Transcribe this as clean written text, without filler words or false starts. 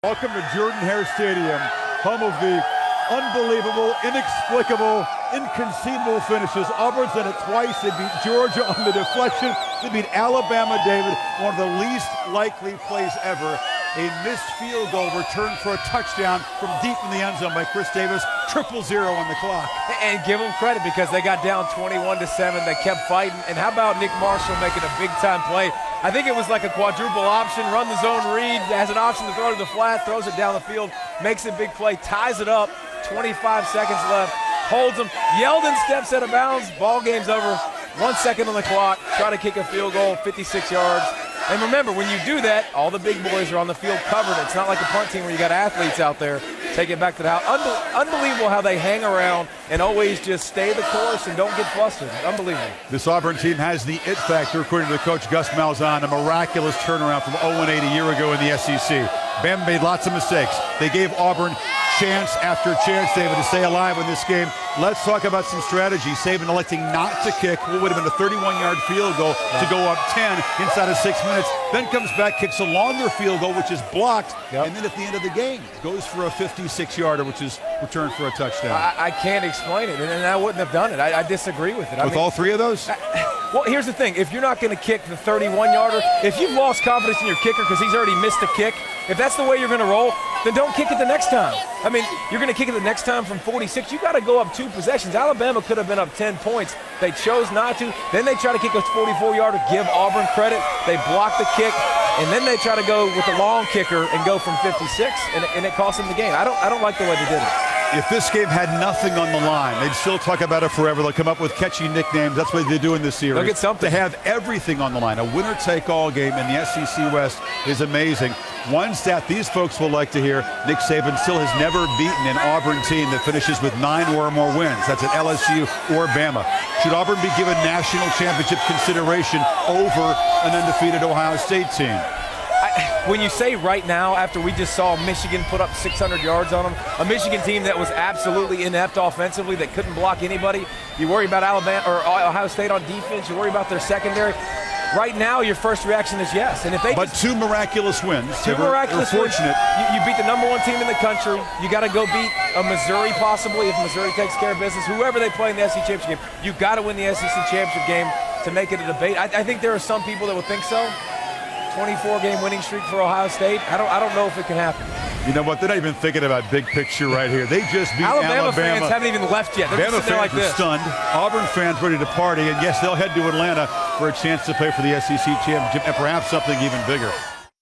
Welcome to Jordan-Hare Stadium, home of the unbelievable, inexplicable, inconceivable finishes. Auburn's done it twice. They beat Georgia on the deflection. They beat Alabama, David, one of the least likely plays ever. A missed field goal returned for a touchdown from deep in the end zone by Chris Davis. 0-0 on the clock. And give them credit because they got down 21-7. They kept fighting. And how about Nick Marshall making a big-time play? I think it was like a quadruple option, run the zone read, has an option to throw to the flat, throws it down the field, makes a big play, ties it up, 25 seconds left, holds him, Yeldon steps out of bounds, ball game's over, 1 second on the clock, try to kick a field goal, 56 yards. And remember, when you do that, all the big boys are on the field covered. It's not like a punt team where you got athletes out there. Take it back to the house. Unbelievable how they hang around and always just stay the course and don't get flustered. Unbelievable. This Auburn team has the it factor, according to the coach Gus Malzahn, a miraculous turnaround from 0-8 a year ago in the SEC. Bama made lots of mistakes. They gave Auburn chance after chance, David, to stay alive in this game. Let's talk about some strategy. Saban electing not to kick what would have been a 31-yard field goal to go up 10 inside of 6 minutes. Then comes back, kicks a longer field goal, which is blocked, and then at the end of the game, goes for a 56-yarder, which is returned for a touchdown. I can't explain it, and I wouldn't have done it. I disagree with it. With all three of those? Well, here's the thing. If you're not going to kick the 31-yarder, if you've lost confidence in your kicker because he's already missed a kick, if that's the way you're going to roll, then don't kick it the next time. I mean, you're going to kick it the next time from 46. You got to go up 2 possessions. Alabama could have been up 10 points. They chose not to. Then they try to kick a 44-yarder. Give Auburn credit. They block the kick, and then they try to go with the long kicker and go from 56, and it cost them the game. I don't like the way they did it. If this game had nothing on the line, they'd still talk about it forever. They'll come up with catchy nicknames. That's what they do in this series. Look at something. To have everything on the line, a winner-take-all game in the SEC West is amazing. One stat these folks will like to hear, Nick Saban still has never beaten an Auburn team that finishes with 9 or more wins. That's at LSU or Bama. Should Auburn be given national championship consideration over an undefeated Ohio State team? When you say right now, after we just saw Michigan put up 600 yards on them, a Michigan team that was absolutely inept offensively, that couldn't block anybody, you worry about Alabama or Ohio State on defense, you worry about their secondary. Right now, your first reaction is yes. And if they but 2 miraculous wins. Two miraculous fortunate. Wins. You beat the #1 team in the country. You got to go beat a Missouri possibly if Missouri takes care of business. Whoever they play in the SEC championship game, you got to win the SEC championship game to make it a debate. I think there are some people that would think so. 24-game winning streak for Ohio State. I don't know if it can happen. You know what? They're not even thinking about big picture right here. They just beat Alabama. Fans haven't even left yet. They're Bama just sitting there fans like are this. stunned. Auburn fans ready to party. And yes, they'll head to Atlanta for a chance to play for the SEC championship and perhaps something even bigger.